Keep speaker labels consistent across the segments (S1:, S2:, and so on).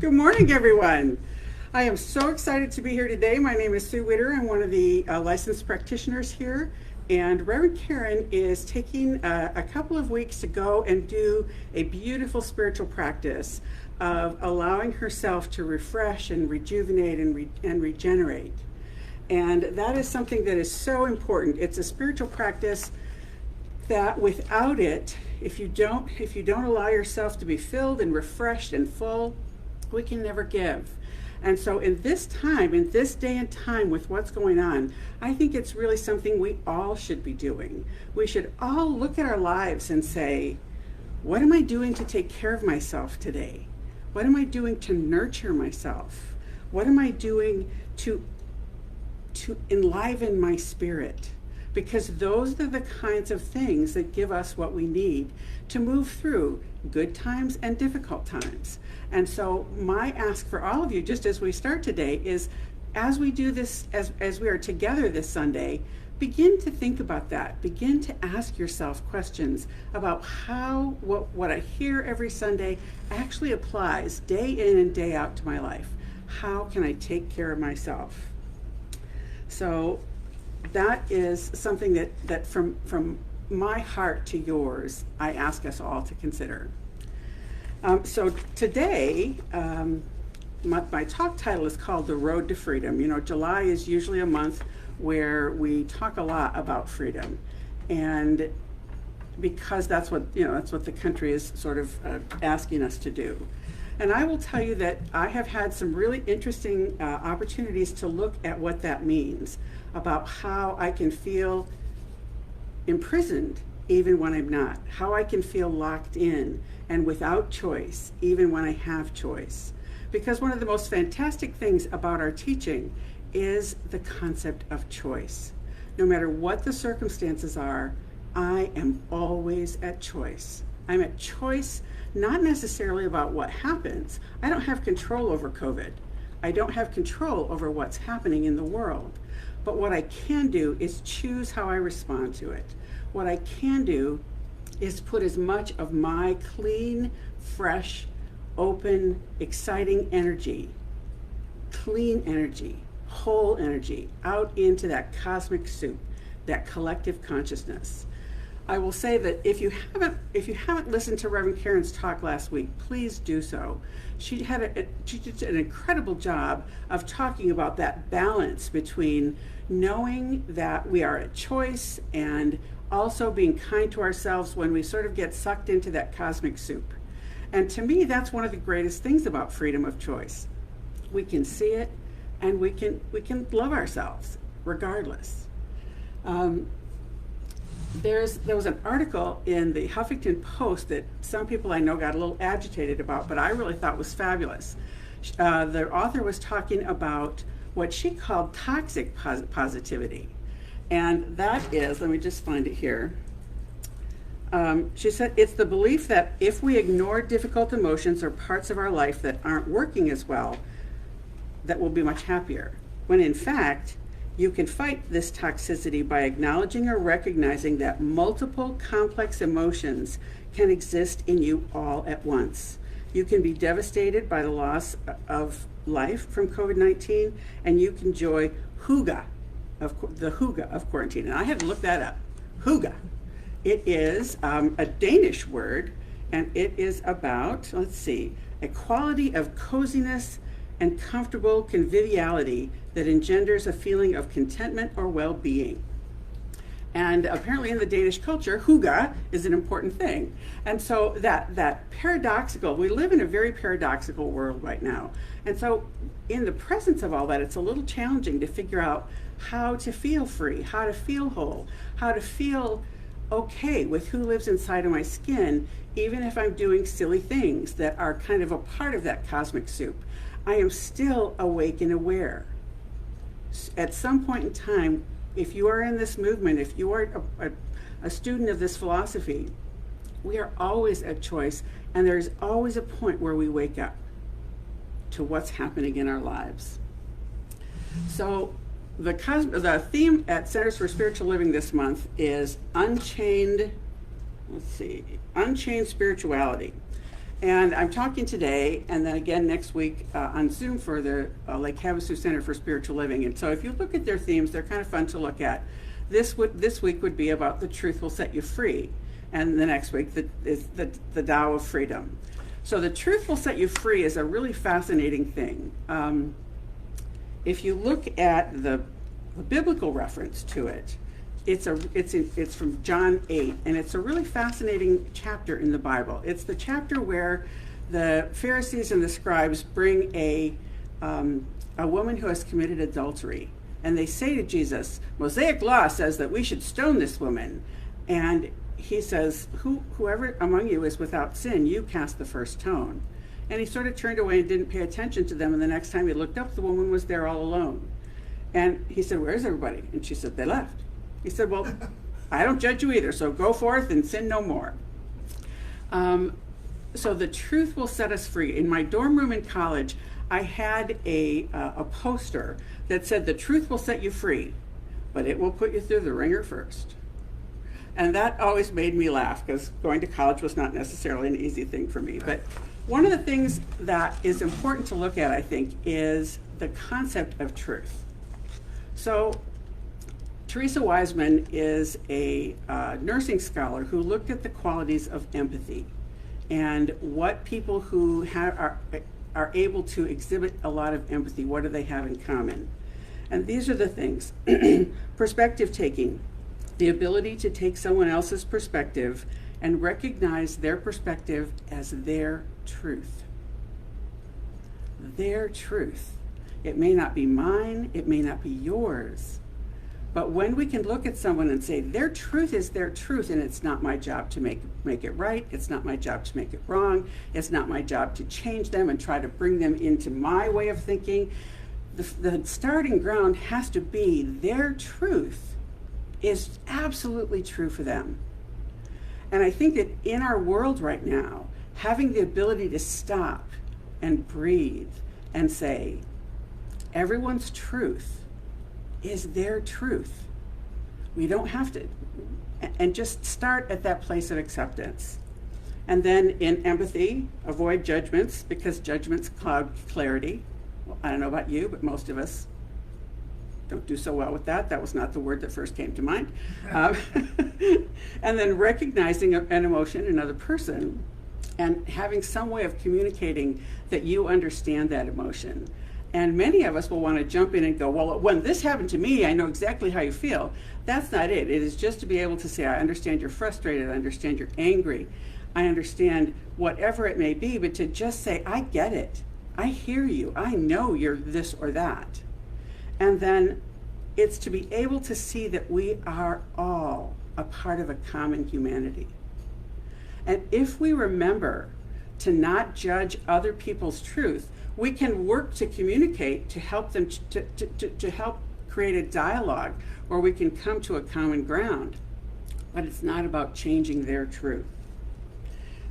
S1: Good morning, everyone. I am so excited to be here today. My name is Sue Witter. I'm one of the licensed practitioners here, and Reverend Karen is taking a couple of weeks to go and do a beautiful spiritual practice of allowing herself to refresh and rejuvenate and regenerate. And that is something that is so important. It's a spiritual practice that without it, if you don't allow yourself to be filled and refreshed and full, we can never give. And so in this time, in this day and time with what's going on, I think it's really something we all should be doing. We should all look at our lives and say, what am I doing to take care of myself today? What am I doing to nurture myself? What am I doing to enliven my spirit? Because those are the kinds of things that give us what we need to move through good times and difficult times. And so my ask for all of you, just as we start today, is as we do this, as we are together this Sunday, begin to think about that. Begin to ask yourself questions about how what I hear every Sunday actually applies day in and day out to my life. How can I take care of myself? So that is something that from my heart to yours, I ask us all to consider. So today, my talk title is called The Road to Freedom. You know, July is usually a month where we talk a lot about freedom. And because that's what the country is sort of asking us to do. And I will tell you that I have had some really interesting opportunities to look at what that means, about how I can feel imprisoned even when I'm not, how I can feel locked in and without choice even when I have choice. Because one of the most fantastic things about our teaching is the concept of choice. No matter what the circumstances are, I am always at choice. I'm at choice, not necessarily about what happens. I don't have control over COVID. I don't have control over what's happening in the world. But what I can do is choose how I respond to it. What I can do is put as much of my clean, fresh, open, exciting energy, clean energy, whole energy, out into that cosmic soup, that collective consciousness. I will say that if you haven't listened to Reverend Karen's talk last week, please do so. She did an incredible job of talking about that balance between knowing that we are at choice and also being kind to ourselves when we sort of get sucked into that cosmic soup. And to me, that's one of the greatest things about freedom of choice. We can see it, and we can love ourselves regardless. There was an article in the Huffington Post that some people I know got a little agitated about, but I really thought was fabulous. The author was talking about what she called toxic positivity. And that is, let me just find it here. She said, it's the belief that if we ignore difficult emotions or parts of our life that aren't working as well, that we'll be much happier. When in fact, you can fight this toxicity by acknowledging or recognizing that multiple complex emotions can exist in you all at once. You can be devastated by the loss of life from COVID-19, and you can enjoy the hygge of quarantine. And I had to look that up. Hygge. It is a Danish word, and it is about, a quality of coziness and comfortable conviviality that engenders a feeling of contentment or well-being. And apparently in the Danish culture, hygge is an important thing. And so that paradoxical, we live in a very paradoxical world right now. And so in the presence of all that, it's a little challenging to figure out how to feel free, how to feel whole, how to feel okay with who lives inside of my skin, even if I'm doing silly things that are kind of a part of that cosmic soup. I am still awake and aware. At some point in time, if you are in this movement, if you are a student of this philosophy, we are always at choice, and there's always a point where we wake up to what's happening in our lives. So the theme at Centers for Spiritual Living this month is unchained spirituality. And I'm talking today and then again next week on Zoom for the Lake Havasu Center for Spiritual Living. And so if you look at their themes, they're kind of fun to look at. This week would be about the truth will set you free. And the next week is the Tao of freedom. So the truth will set you free is a really fascinating thing. If you look at the biblical reference to it, it's from John 8, and it's a really fascinating chapter in the Bible. It's the chapter where the Pharisees and the scribes bring a woman who has committed adultery, and they say to Jesus, Mosaic law says that we should stone this woman. And he says, whoever among you is without sin, you cast the first stone. And he sort of turned away and didn't pay attention to them, and the next time he looked up, the woman was there all alone. And he said, where's everybody? And she said, they left. He said, well, I don't judge you either, so go forth and sin no more. So the truth will set us free. In my dorm room in college, I had a poster that said, the truth will set you free, but it will put you through the ringer first. And that always made me laugh, because going to college was not necessarily an easy thing for me. But one of the things that is important to look at, I think, is the concept of truth. So Teresa Wiseman is a nursing scholar who looked at the qualities of empathy and what people who are able to exhibit a lot of empathy, what do they have in common? And these are the things. Perspective taking, the ability to take someone else's perspective and recognize their perspective as their truth. Their truth. It may not be mine, it may not be yours. But when we can look at someone and say, their truth is their truth, and it's not my job to make it right, it's not my job to make it wrong, it's not my job to change them and try to bring them into my way of thinking. The starting ground has to be their truth is absolutely true for them. And I think that in our world right now, having the ability to stop and breathe and say, everyone's truth is their truth. We don't have to, and just start at that place of acceptance. And then in empathy, avoid judgments, because judgments cloud clarity. Well, I don't know about you, but most of us don't do so well with that. That was not the word that first came to mind. And then recognizing an emotion in another person and having some way of communicating that you understand that emotion. And many of us will want to jump in and go, well, when this happened to me, I know exactly how you feel. That's not it. It is just to be able to say, I understand you're frustrated, I understand you're angry, I understand whatever it may be, but to just say, I get it. I hear you. I know you're this or that. And then it's to be able to see that we are all a part of a common humanity. And if we remember to not judge other people's truth, we can work to communicate to help them to help create a dialogue where we can come to a common ground. But it's not about changing their truth.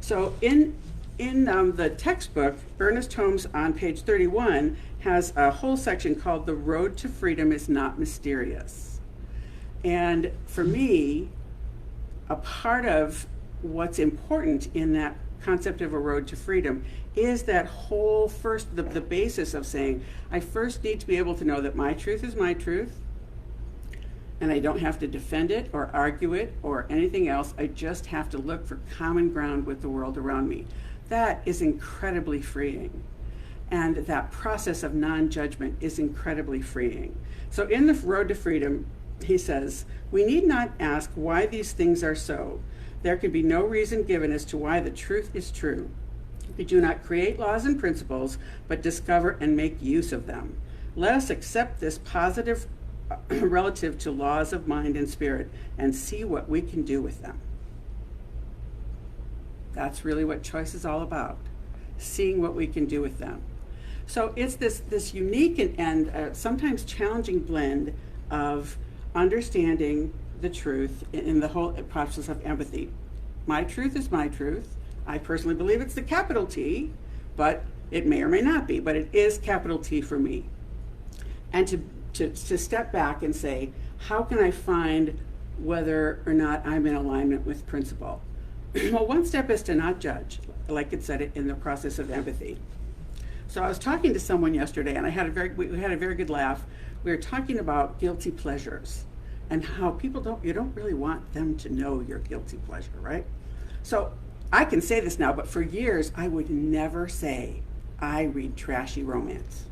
S1: So in the textbook, Ernest Holmes on page 31 has a whole section called The Road to Freedom is Not Mysterious. And for me, a part of what's important in that concept of a road to freedom is that whole first, the basis of saying, I first need to be able to know that my truth is my truth, and I don't have to defend it or argue it or anything else. I just have to look for common ground with the world around me. That is incredibly freeing. And that process of non-judgment is incredibly freeing. So in The Road to Freedom, he says, we need not ask why these things are so. There can be no reason given as to why the truth is true. We do not create laws and principles, but discover and make use of them. Let us accept this positive relative to laws of mind and spirit and see what we can do with them. That's really what choice is all about, seeing what we can do with them. So it's this unique and sometimes challenging blend of understanding the truth in the whole process of empathy. My truth is my truth. I personally believe it's the capital T, but it may or may not be, but it is capital T for me. And to step back and say, how can I find whether or not I'm in alignment with principle? Well, one step is to not judge, like it said in the process of empathy. So I was talking to someone yesterday, and we had a very good laugh. We were talking about guilty pleasures and how you don't really want them to know your guilty pleasure, right? So I can say this now, but for years I would never say I read trashy romance.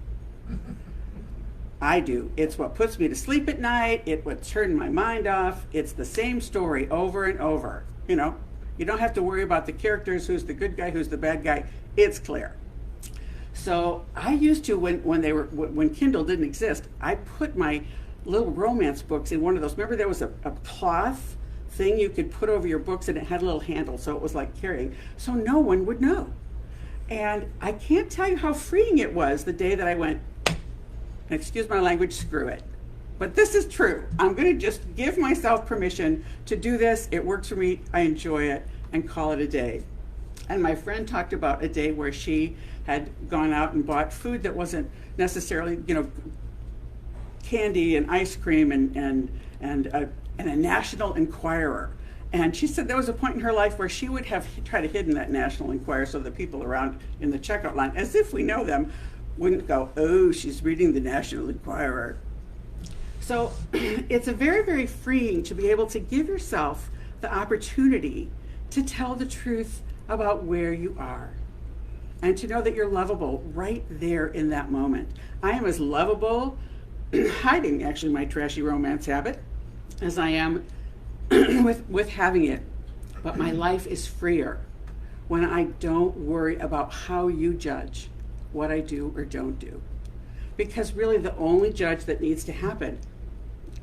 S1: I do. It's what puts me to sleep at night. It would turn my mind off. It's the same story over and over. You know, you don't have to worry about the characters, who's the good guy, who's the bad guy. It's clear. So I used to, when Kindle didn't exist, I put my little romance books in one of those. Remember, there was a cloth thing you could put over your books, and it had a little handle, so it was like carrying, so no one would know. And I can't tell you how freeing it was the day that I went, excuse my language, screw it. But this is true. I'm going to just give myself permission to do this. It works for me. I enjoy it, and call it a day. And my friend talked about a day where she had gone out and bought food that wasn't necessarily, candy and ice cream and a National Enquirer. And she said there was a point in her life where she would have tried to hidden that National Enquirer so the people around in the checkout line, as if we know them, wouldn't go, oh, she's reading the National Enquirer. So it's a very, very freeing to be able to give yourself the opportunity to tell the truth about where you are and to know that you're lovable right there in that moment. I am as lovable, hiding actually my trashy romance habit, as I am with having it. But my life is freer when I don't worry about how you judge what I do or don't do. Because really the only judge that needs to happen,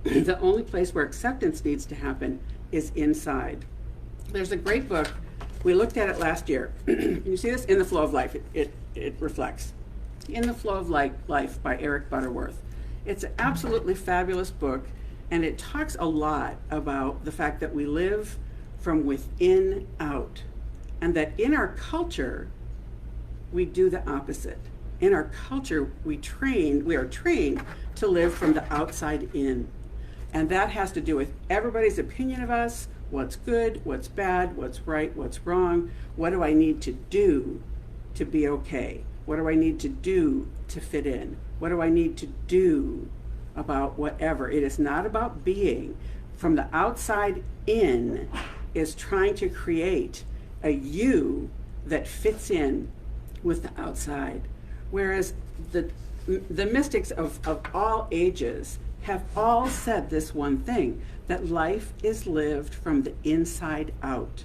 S1: the only place where acceptance needs to happen is inside. There's a great book, we looked at it last year. You see this? In the Flow of Life, it reflects. In the Flow of Life by Eric Butterworth. It's an absolutely fabulous book, and it talks a lot about the fact that we live from within out, and that in our culture, we do the opposite. In our culture, we are trained to live from the outside in. And that has to do with everybody's opinion of us, what's good, what's bad, what's right, what's wrong. What do I need to do to be okay? What do I need to do to fit in? What do I need to do about whatever? It is not about being. From the outside in is trying to create a you that fits in with the outside. Whereas the mystics of all ages have all said this one thing, that life is lived from the inside out.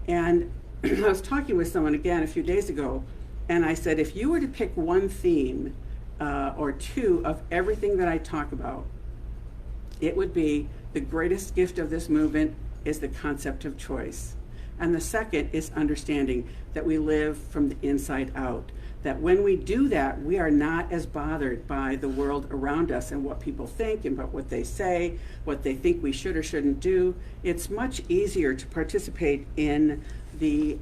S1: And I was talking with someone again a few days ago, and I said, if you were to pick one theme or two of everything that I talk about, it would be the greatest gift of this movement is the concept of choice. And the second is understanding that we live from the inside out. That when we do that, we are not as bothered by the world around us and what people think and about what they say, what they think we should or shouldn't do. It's much easier to participate in the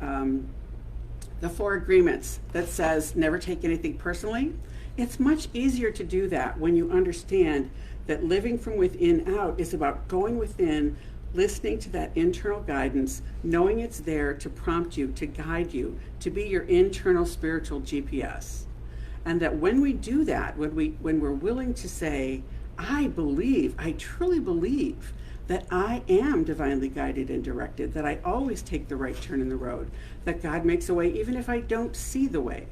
S1: 4 agreements that says never take anything personally. It's much easier to do that when you understand that living from within out is about going within, listening to that internal guidance, knowing it's there to prompt you, to guide you, to be your internal spiritual GPS. And that when we do that, when we're willing to say, I truly believe that I am divinely guided and directed, that I always take the right turn in the road, that God makes a way even if I don't see the way.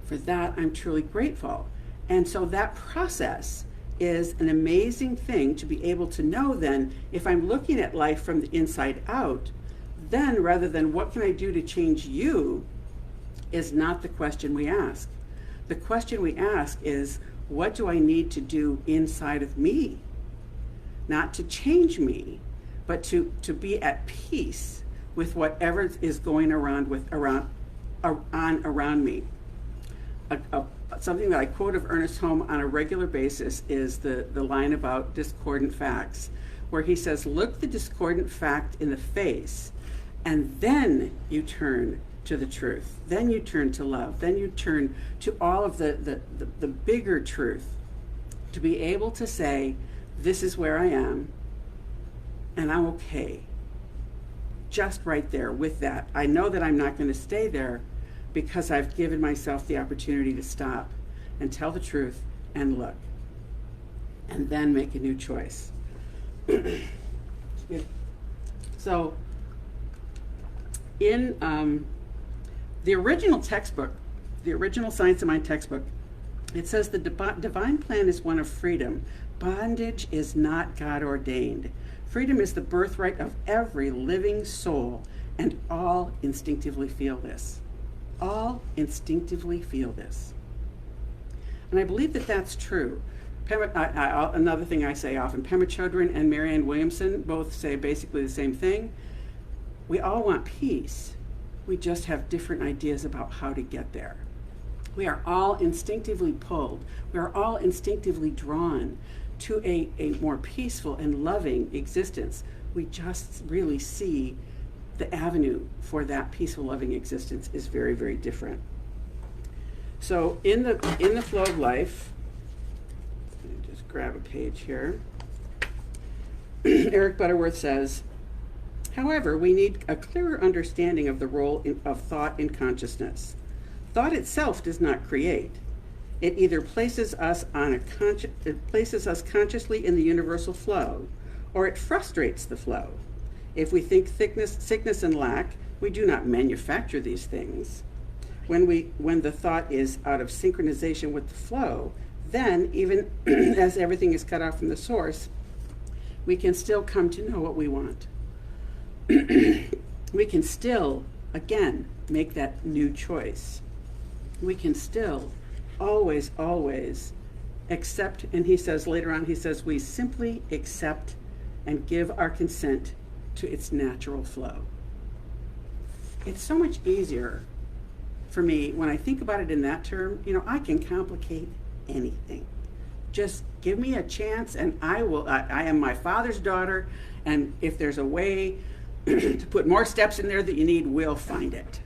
S1: For that, I'm truly grateful. And so that process is an amazing thing to be able to know then, if I'm looking at life from the inside out, then rather than what can I do to change you, is not the question we ask. The question we ask is, what do I need to do inside of me? Not to change me, but to be at peace with whatever is going around me. Something that I quote of Ernest Holmes on a regular basis is the line about discordant facts, where he says, look the discordant fact in the face, and then you turn to the truth. Then you turn to love. Then you turn to all of the bigger truth, to be able to say, this is where I am, and I'm okay. just right there with that. I know that I'm not going to stay there because I've given myself the opportunity to stop and tell the truth and look, and then make a new choice. So in the original textbook, the original Science of Mind textbook, it says the divine plan is one of freedom. Bondage is not God ordained. Freedom is the birthright of every living soul, and all instinctively feel this. All instinctively feel this. And I believe that that's true. Another thing I say often, Pema Chodron and Marianne Williamson both say basically the same thing. We all want peace. We just have different ideas about how to get there. We are all instinctively pulled. We are all instinctively drawn to a more peaceful and loving existence. We just really see the avenue for that peaceful, loving existence is very, very different. So in the flow of life, let me just grab a page here. Eric Butterworth says, however, we need a clearer understanding of the role of thought in consciousness. Thought itself does not create. It either places us consciously in the universal flow, or it frustrates the flow. If we think sickness, and lack, we do not manufacture these things. When the thought is out of synchronization with the flow, then even as everything is cut off from the source, we can still come to know what we want. We can still, again, make that new choice. We can still always accept, and he says later on, he says, we simply accept and give our consent to its natural flow. It's so much easier for me when I think about it in that term. I can complicate anything. Just give me a chance and I am my Father's daughter, and if there's a way to put more steps in there that you need, we'll find it.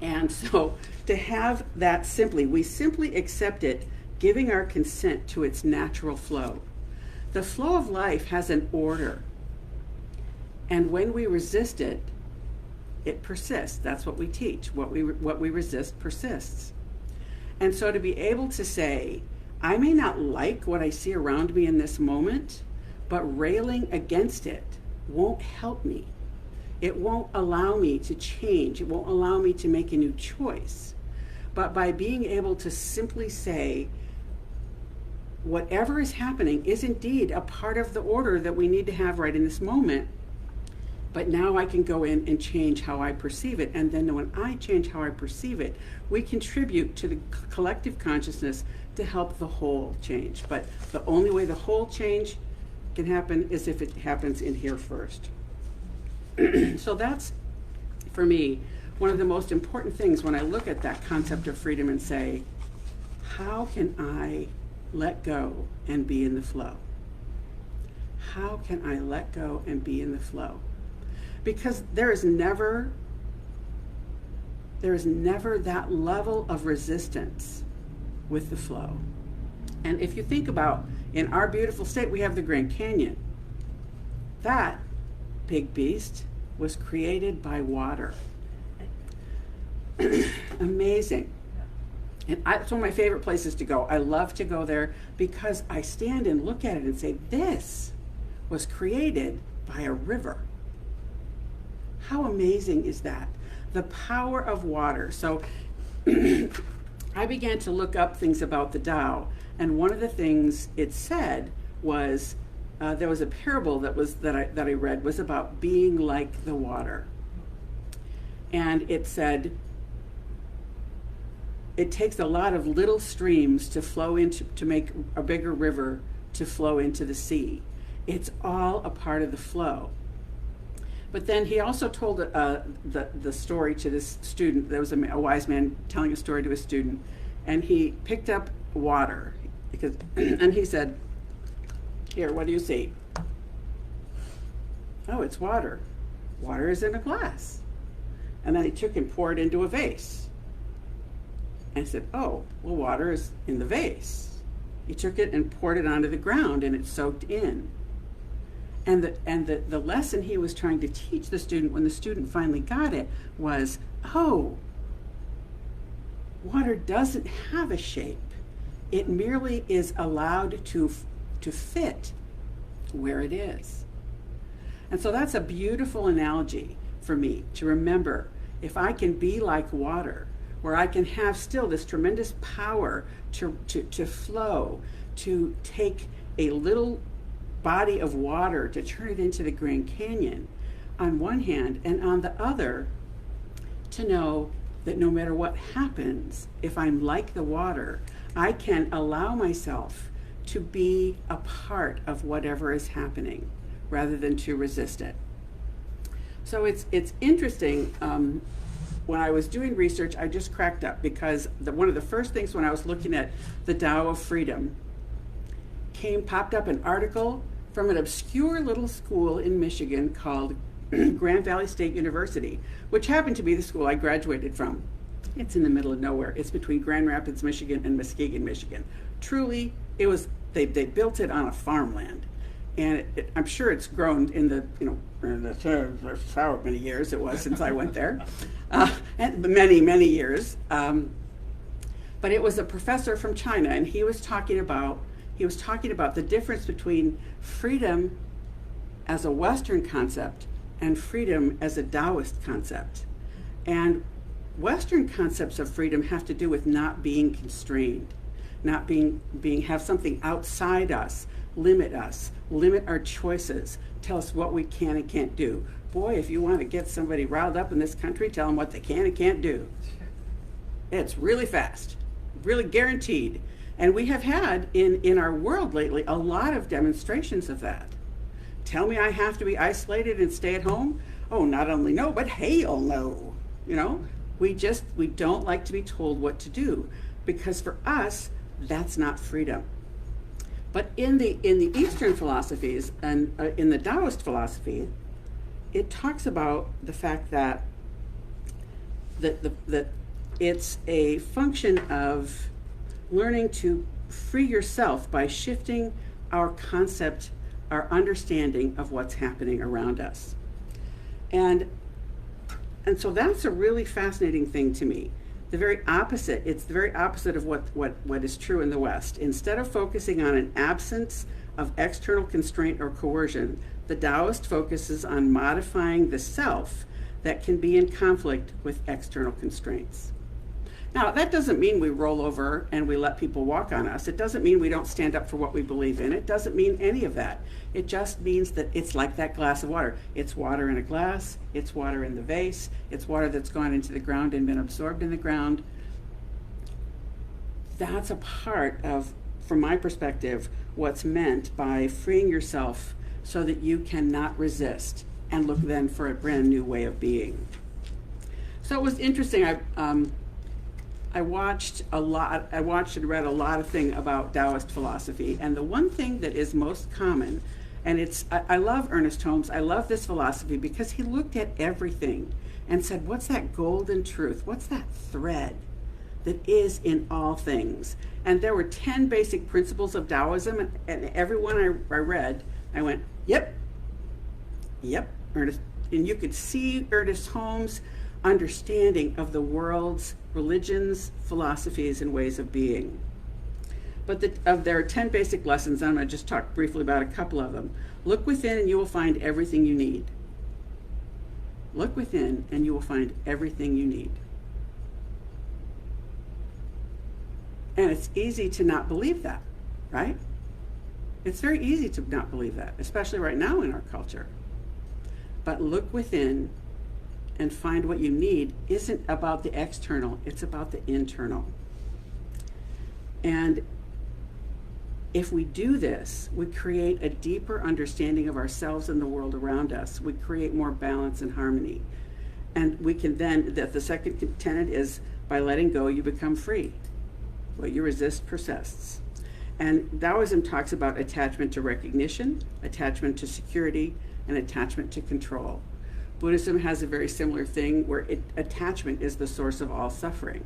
S1: And so to have that we simply accept it, giving our consent to its natural flow. The flow of life has an order. And when we resist it, it persists. That's what we teach. What we resist persists. And so to be able to say, I may not like what I see around me in this moment, but railing against it won't help me. It won't allow me to change. It won't allow me to make a new choice. But by being able to simply say, whatever is happening is indeed a part of the order that we need to have right in this moment, but now I can go in and change how I perceive it. And then when I change how I perceive it, we contribute to the collective consciousness to help the whole change. But the only way the whole change can happen is if it happens in here first. So that's, for me, one of the most important things when I look at that concept of freedom and say, how can I let go and be in the flow? How can I let go and be in the flow? Because there is never that level of resistance with the flow. And if you think about, in our beautiful state, we have the Grand Canyon. That big beast was created by water. Amazing. And it's one of my favorite places to go. I love to go there because I stand and look at it and say, this was created by a river. How amazing is that? The power of water. So I began to look up things about the Tao, and one of the things it said was, there was a parable that I read was about being like the water. And it said, it takes a lot of little streams to flow into, to make a bigger river to flow into the sea. It's all a part of the flow. But then he also told the story to this student. There was a wise man telling a story to a student, and he picked up water and he said, here, what do you see? Oh, it's water. Water is in a glass. And then he took and poured it into a vase. And I said, oh, well, water is in the vase. He took it and poured it onto the ground, and it soaked in. the lesson he was trying to teach the student when the student finally got it was, oh, water doesn't have a shape. It merely is allowed to fit where it is. And so that's a beautiful analogy for me to remember. If I can be like water, where I can have still this tremendous power to flow, to take a little body of water to turn it into the Grand Canyon on one hand, and on the other, to know that no matter what happens, if I'm like the water, I can allow myself to be a part of whatever is happening rather than to resist it. So it's interesting. When I was doing research, I just cracked up because one of the first things when I was looking at the Tao of Freedom popped up an article from an obscure little school in Michigan called Grand Valley State University, which happened to be the school I graduated from. It's in the middle of nowhere. It's between Grand Rapids, Michigan and Muskegon, Michigan. Truly, they built it on a farmland. And I'm sure it's grown in the however many years it was since I went there, and many years. But it was a professor from China, and he was talking about the difference between freedom as a Western concept and freedom as a Taoist concept. And Western concepts of freedom have to do with not being constrained, not have something outside us limit our choices, tell us what we can and can't do. Boy, if you want to get somebody riled up in this country, tell them what they can and can't do. It's really fast, really guaranteed. And we have had in our world lately a lot of demonstrations of that. Tell me I have to be isolated and stay at home? Oh, not only no, but hell no. We don't like to be told what to do, because for us, that's not freedom. But in the Eastern philosophies and in the Taoist philosophy, it talks about the fact that it's a function of learning to free yourself by shifting our concept, our understanding of what's happening around us. And so that's a really fascinating thing to me. It's the very opposite of what is true in the West. Instead of focusing on an absence of external constraint or coercion, the Taoist focuses on modifying the self that can be in conflict with external constraints. Now, that doesn't mean we roll over and we let people walk on us. It doesn't mean we don't stand up for what we believe in. It doesn't mean any of that. It just means that it's like that glass of water. It's water in a glass, it's water in the vase, it's water that's gone into the ground and been absorbed in the ground. That's a part of, from my perspective, what's meant by freeing yourself so that you cannot resist and look then for a brand new way of being. So it was interesting. I watched and read a lot of things about Taoist philosophy, and the one thing that is most common, and I love Ernest Holmes, I love this philosophy because he looked at everything and said, what's that golden truth? What's that thread that is in all things? And there were 10 basic principles of Taoism, and every one I read, I went, yep, Ernest. And you could see Ernest Holmes' understanding of the world's religions, philosophies, and ways of being. But there are 10 basic lessons. I'm going to just talk briefly about a couple of them. Look within and you will find everything you need. Look within and you will find everything you need. And it's easy to not believe that, right? It's very easy to not believe that, especially right now in our culture. But look within and find what you need isn't about the external, it's about the internal. And if we do this, we create a deeper understanding of ourselves and the world around us. We create more balance and harmony. And we can then, the second tenet is, by letting go, you become free. What you resist persists. And Taoism talks about attachment to recognition, attachment to security, and attachment to control. Buddhism has a very similar thing where attachment is the source of all suffering.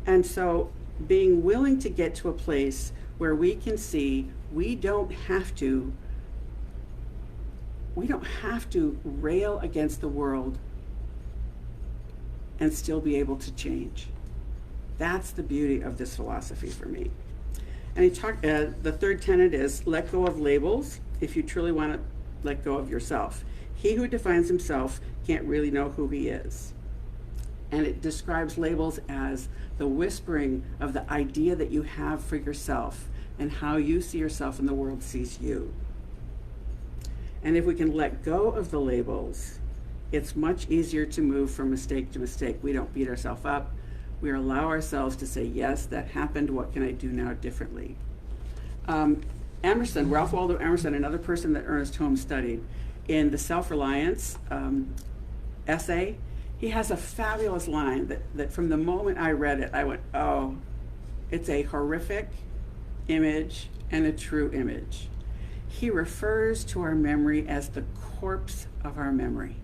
S1: And so being willing to get to a place where we can see we don't have to we don't have to rail against the world and still be able to change. That's the beauty of this philosophy for me. And the third tenet is let go of labels if you truly want to let go of yourself. He who defines himself can't really know who he is. And it describes labels as the whispering of the idea that you have for yourself and how you see yourself and the world sees you. And if we can let go of the labels, it's much easier to move from mistake to mistake. We don't beat ourselves up. We allow ourselves to say, yes, that happened. What can I do now differently? Emerson, Ralph Waldo Emerson, another person that Ernest Holmes studied, in the Self-Reliance essay, he has a fabulous line that from the moment I read it, I went, oh, it's a horrific image and a true image. He refers to our memory as the corpse of our memory,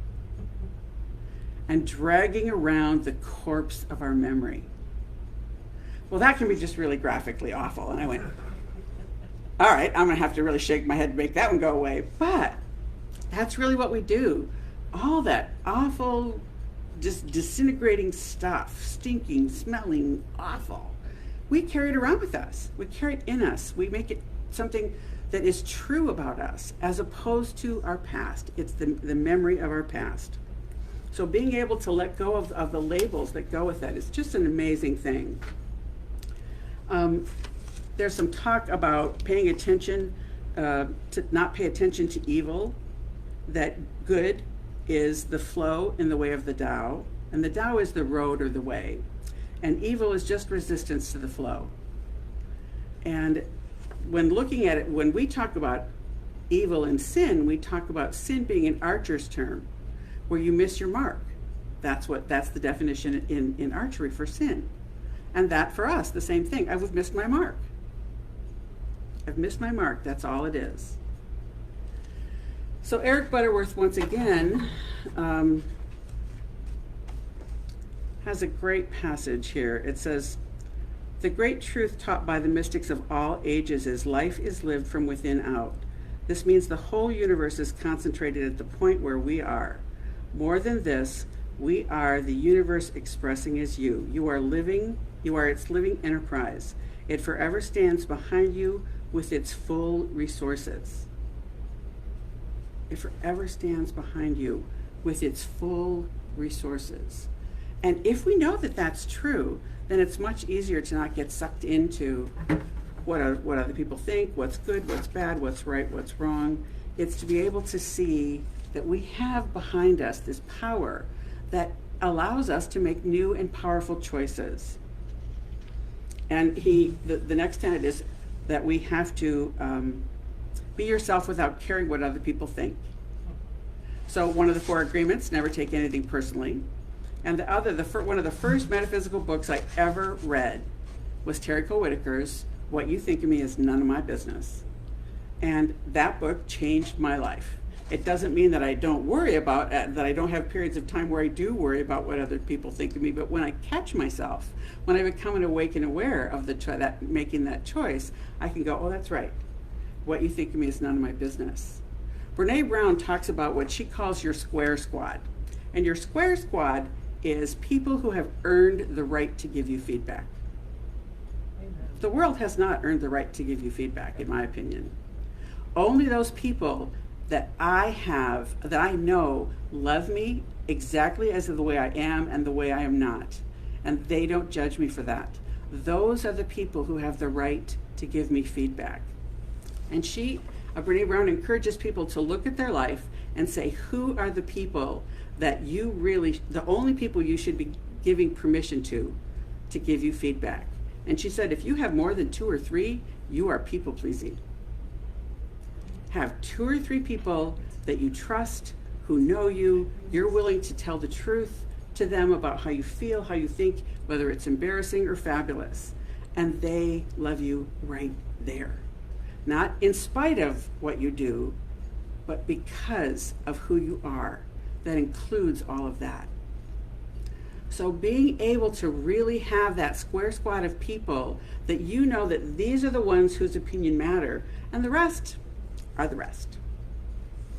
S1: and dragging around the corpse of our memory. Well, that can be just really graphically awful. And I went, all right, I'm going to have to really shake my head to make that one go away. But that's really what we do. All that awful, just disintegrating stuff, stinking, smelling, awful, we carry it around with us. We carry it in us. We make it something that is true about us as opposed to our past. It's the memory of our past. So being able to let go of the labels that go with that is just an amazing thing. There's some talk about paying attention, to not pay attention to evil, that good is the flow in the way of the Tao, and the Tao is the road or the way, and evil is just resistance to the flow. And when looking at it, when we talk about evil and sin, we talk about sin being an archer's term, where you miss your mark. That's the definition in archery for sin. And that for us, the same thing. I've missed my mark. I've missed my mark. That's all it is. So Eric Butterworth, once again, has a great passage here. It says, the great truth taught by the mystics of all ages is life is lived from within out. This means the whole universe is concentrated at the point where we are. More than this, we are the universe expressing as you. You are its living enterprise. It forever stands behind you with its full resources. It forever stands behind you with its full resources. And if we know that that's true, then it's much easier to not get sucked into what other people think, what's good, what's bad, what's right, what's wrong. It's to be able to see that we have behind us this power that allows us to make new and powerful choices. And the next tenet is that we have to be yourself without caring what other people think. So one of the 4 agreements, never take anything personally. And one of the first metaphysical books I ever read was Terry Cole Whittaker's What You Think of Me Is None of My Business. And that book changed my life. It doesn't mean that I don't worry about that I don't have periods of time where I do worry about what other people think of me, but when I catch myself, when I become an awake and aware of making that choice, I can go, oh, that's right. What you think of me is none of my business. Brene Brown talks about what she calls your square squad. And your square squad is people who have earned the right to give you feedback. Amen. The world has not earned the right to give you feedback, in my opinion. Only those people that I know love me exactly as the way I am and the way I am not. And they don't judge me for that. Those are the people who have the right to give me feedback. And Brene Brown encourages people to look at their life and say, who are the people that the only people you should be giving permission to give you feedback. And she said, if you have more than 2 or 3, you are people pleasing. Have 2 or 3 people that you trust, who know you, you're willing to tell the truth to them about how you feel, how you think, whether it's embarrassing or fabulous. And they love you right there. Not in spite of what you do, but because of who you are. That includes all of that. So being able to really have that square squad of people that you know that these are the ones whose opinion matter, and the rest are the rest.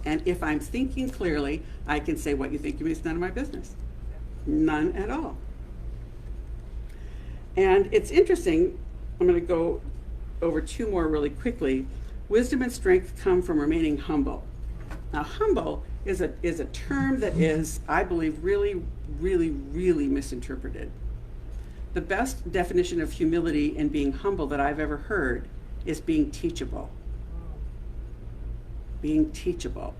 S1: And if I'm thinking clearly, I can say what you think of me is none of my business. None at all. And it's interesting, I'm going to go over two more really quickly. Wisdom and strength come from remaining humble. Now, humble is a term that is, I believe, really, really, really misinterpreted. The best definition of humility and being humble that I've ever heard is being teachable. Being teachable.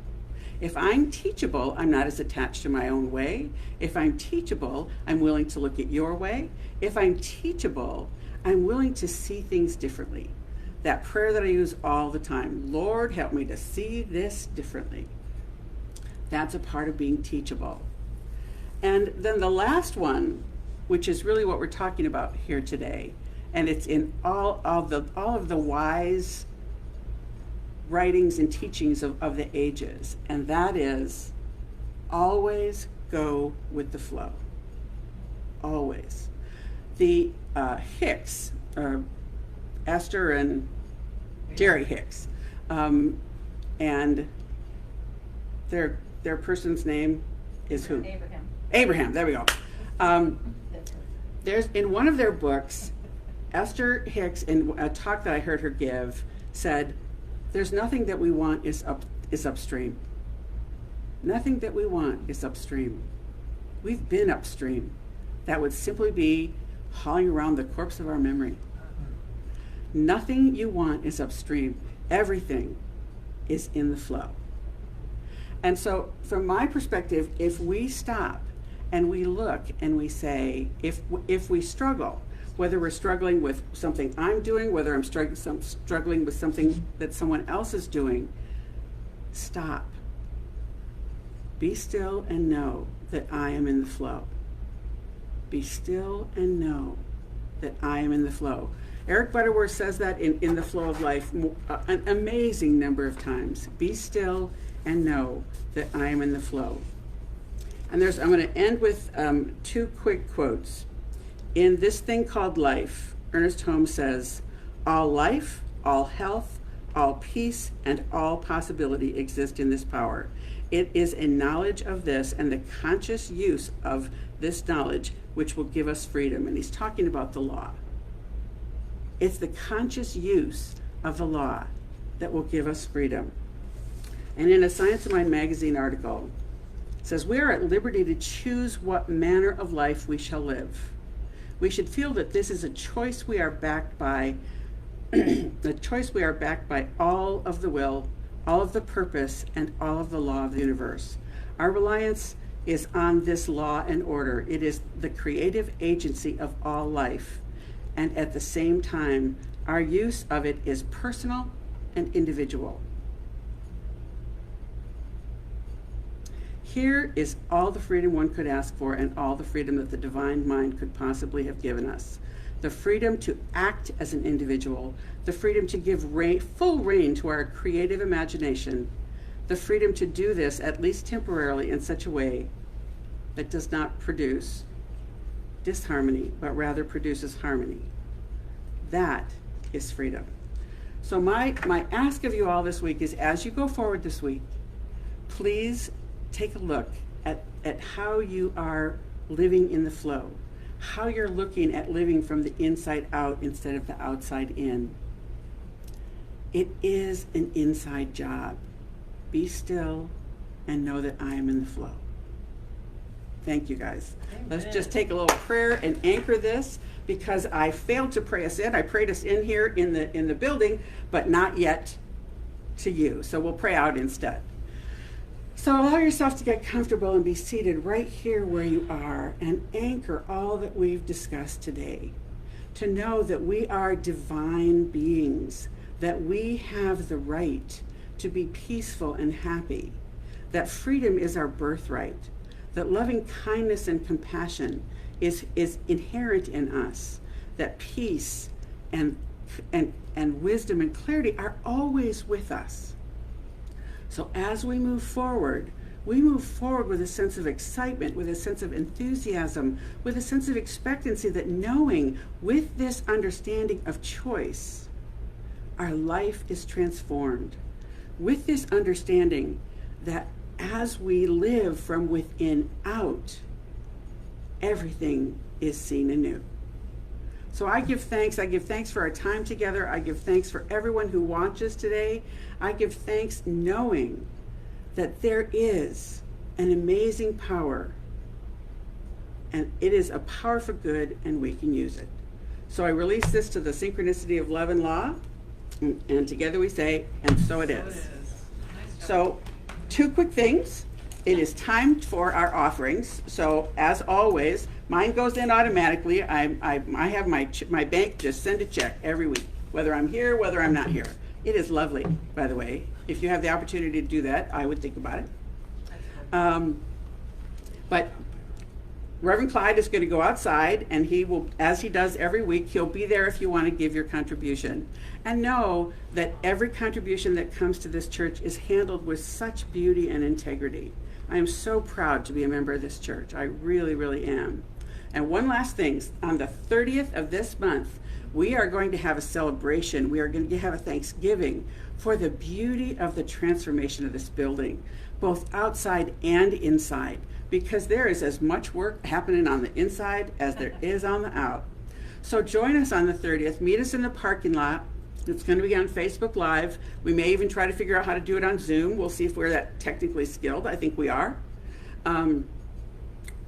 S1: If I'm teachable, I'm not as attached to my own way. If I'm teachable, I'm willing to look at your way. If I'm teachable, I'm willing to see things differently. That prayer that I use all the time, Lord, help me to see this differently. That's a part of being teachable. And then the last one, which is really what we're talking about here today, and it's in all of the wise writings and teachings of the ages, and that is always go with the flow. Always. The Hicks, Esther and Jerry Hicks, and their person's name is who? Abraham, there we go. There's in one of their books, Esther Hicks, in a talk that I heard her give, said, there's nothing that we want is upstream. Nothing that we want is upstream. We've been upstream. That would simply be hauling around the corpse of our memory. Nothing you want is upstream. Everything is in the flow. And so from my perspective, if we stop and we look and we say, if we struggle, whether we're struggling with something I'm doing, whether I'm struggling with something that someone else is doing, stop. Be still and know that I am in the flow. Be still and know that I am in the flow. Eric Butterworth says that in The Flow of Life an amazing number of times. Be still and know that I am in the flow. And I'm going to end with two quick quotes. In This Thing Called Life, Ernest Holmes says, all life, all health, all peace, and all possibility exist in this power. It is a knowledge of this and the conscious use of this knowledge which will give us freedom. And he's talking about the law. It's the conscious use of the law that will give us freedom. And in a Science of Mind magazine article, it says, we are at liberty to choose what manner of life we shall live. We should feel that this is a choice we are backed by, a choice we are backed by all of the will, all of the purpose, and all of the law of the universe. Our reliance is on this law and order. It is the creative agency of all life. And at the same time, our use of it is personal and individual. Here is all the freedom one could ask for and all the freedom that the divine mind could possibly have given us. The freedom to act as an individual, the freedom to give full rein to our creative imagination, the freedom to do this, at least temporarily, in such a way that does not produce disharmony, but rather produces harmony. That is freedom. So my ask of you all this week is, as you go forward this week, please take a look at how you are living in the flow, how you're looking at living from the inside out instead of the outside in. It is an inside job. Be still and know that I am in the flow. Thank you, guys. Amen. Let's just take a little prayer and anchor this, because I failed to pray us in. I prayed us in here in the building, but not yet to you. So we'll pray out instead. So allow yourself to get comfortable and be seated right here where you are and anchor all that we've discussed today. To know that we are divine beings, that we have the right to be peaceful and happy, that freedom is our birthright, that loving kindness and compassion is inherent in us, that peace and wisdom and clarity are always with us. So as we move forward with a sense of excitement, with a sense of enthusiasm, with a sense of expectancy, that knowing with this understanding of choice, our life is transformed. With this understanding that as we live from within out, everything is seen anew. So I give thanks. I give thanks for our time together. I give thanks for everyone who watches today. I give thanks knowing that there is an amazing power, and it is a power for good, and we can use it. So I release this to the synchronicity of love and law, and together we say, and so it is. So 2 quick things. It is time for our offerings. So as always, mine goes in automatically. I have my bank just send a check every week, whether I'm here, whether I'm not here. It is lovely, by the way. If you have the opportunity to do that, I would think about it. But Reverend Clyde is going to go outside, and he will, as he does every week, he'll be there if you want to give your contribution. And know that every contribution that comes to this church is handled with such beauty and integrity. I am so proud to be a member of this church. I really, really am. And one last thing, on the 30th of this month, we are going to have a celebration. We are going to have a Thanksgiving for the beauty of the transformation of this building, both outside and inside, because there is as much work happening on the inside as there is on the out. So join us on the 30th. Meet us in the parking lot. It's going to be on Facebook Live. We may even try to figure out how to do it on Zoom. We'll see if we're that technically skilled. I think we are.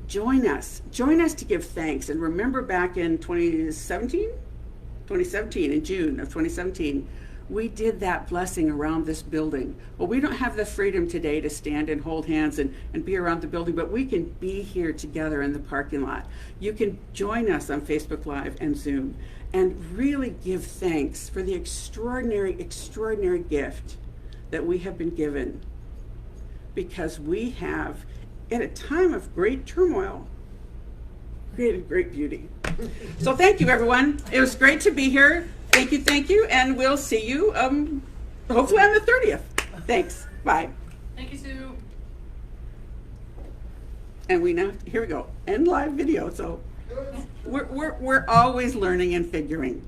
S1: Join us. Join us to give thanks. And remember back in 2017, in June of 2017, we did that blessing around this building. Well, we don't have the freedom today to stand and hold hands and be around the building, but we can be here together in the parking lot. You can join us on Facebook Live and Zoom and really give thanks for the extraordinary, extraordinary gift that we have been given, because we have, at a time of great turmoil, created great beauty. So thank you, everyone. It was great to be here. Thank you, and we'll see you hopefully on the 30th. Thanks. Bye.
S2: Thank you, Sue.
S1: And here we go. End live video. So we're always learning and figuring.